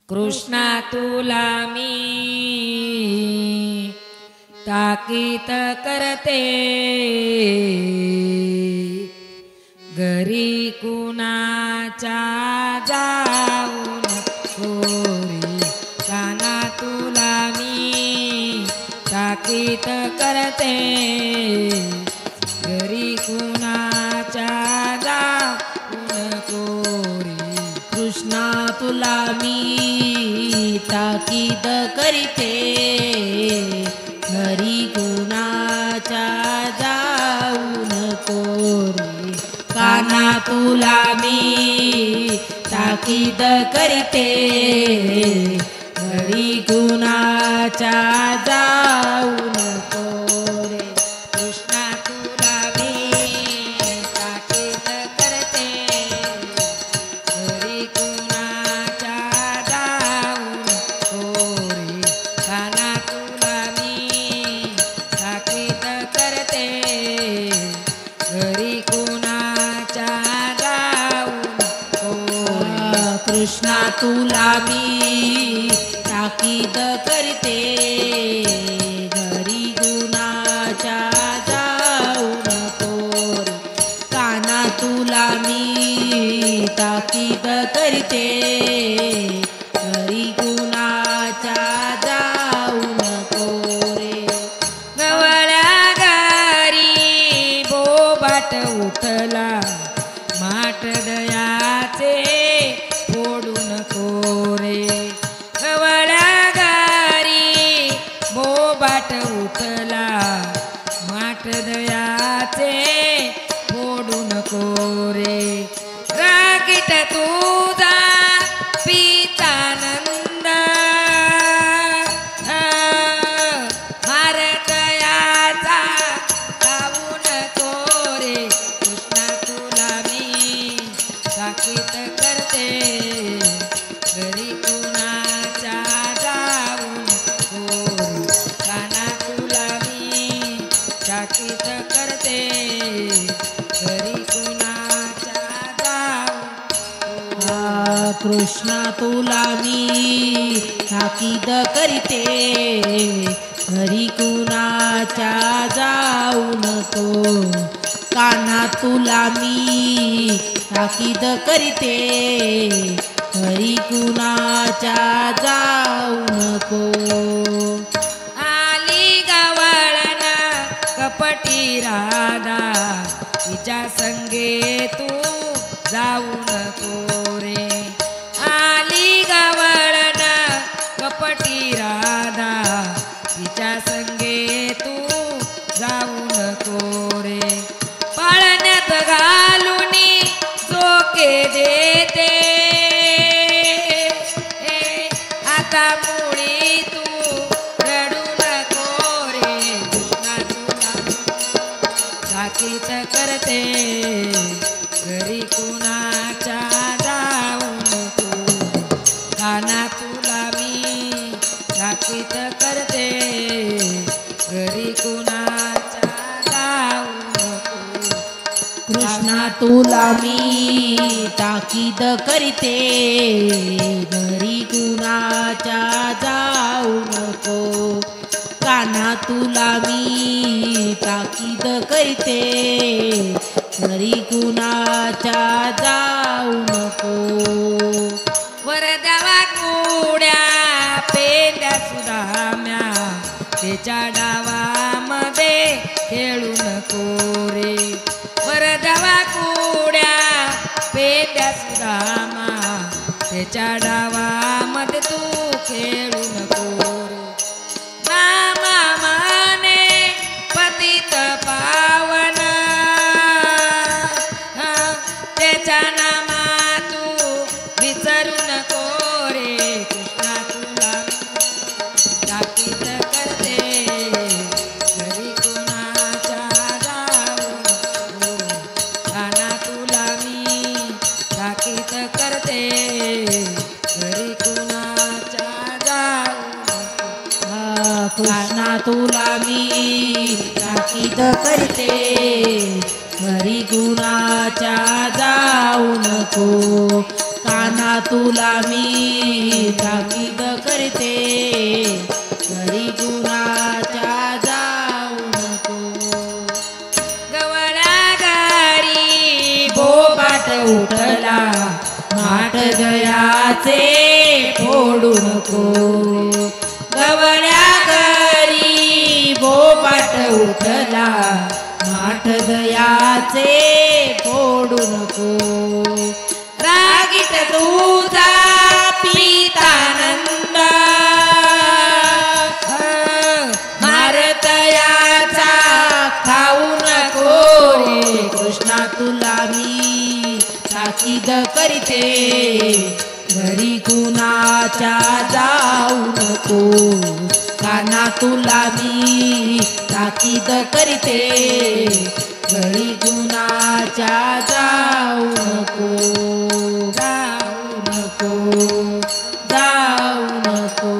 कृष्णा तुला मी ताकीद करते, घरी कुणाच्या जाऊ नको रे. काना तुला मी ताकीद करते, घरी कुणाच्या जाऊ नको रे. कृष्णा तुला मी ताकीद करते, घरी कुणाच्या जाऊ नको रे. काना तुला मी ताकीद करते, घरी कुणाच्या जाऊ नको रे. कृष्णा तुला मी ताकीद करते, घरी कुणाच्या जाऊ नको रे. काना तुला मी ताकीद करते, घरी कुणाच्या जाऊ नको रे. कृष्णा तुला मी ताकीद करते, घरी कुणाच्या जाऊ नको रे. काना तुला मी ताकीद करते, घरी कुणाच्या जाऊ नको रे. गवळ्या घरी बोबाट उठला, माठ दयाचे फोडू नको रे. गवळ्या घरी बोबाट उठला, माठ दयाचे फोडू नको रे. रागीट तुझा पितानंद, भारतयाचा लावू नको रे. कृष्णा तुला मी ताकीद करते, घरी कुणाच्या जाऊ नको रे. काना तुला मी ताकीद करते, घरी कुणाच्या जाऊ कृष्णा तुला मी ताकीद करते, घरी कुणाच्या जाऊ नको. काना तुला मी ताकीद करते, घरी कुणाच्या जाऊ नको. आली गवळण कपटी राधा, तिच्या संगे तू जाऊ नको रे. आली गवळण कपटी राधा, तिच्या संगे तू जाऊ नको रे. पाळण्यात घालून झोके देते, आता मुळी तू रडू नको रे. कृष्णा तुला ताकीद करते, घरी कुणाच्या जाऊ नको. काना तुला मी ताकीद करते, घरी कुणाच्या जाऊ नको. कृष्णा तुला मी ताकीद करते, घरी कुणाच्या जाऊ नको. काना तुला मी ताकीद करते, घरी कुणाच्या जाऊ नको. वरद्यावा कुड्या पेंड्या सुदाम्या, त्याच्या डावामध्ये खेळू नको रे. वरद्यावा कुड्या पेंड्या सुदामा, त्याच्या डावामध्ये तू खेळू नको रे. नामा माने पतित पावन, त्याच्या नामा तू विसरू नको रे. कृष्णा तुला ताकीद करते, घरी कुणाच्या जाऊ नको. काना तुला मी ताकीद करते, घरी कुणाच्या जाऊ नको. कृष्णा तुला मी ताकीद करते, घरी कुणाच्या जाऊ नको. काना तुला मी ताकीद करते घरी कुणाच्या जाऊ नको गवळा घरी बोबाट उठला माठ दयाचे फोडू नको गवळ्या घरी बोबाट उठला माठ दयाचे फोडू नको रागीट तुझा पितानंद मारतयाचा खाऊ नको रे कृष्णा तुला मी ताकीद करते घरी कुणाच्या जाऊ नको काना तुला मी ताकीद करते घरी कुणाच्या जाऊ नको जाऊ नको जाऊ नको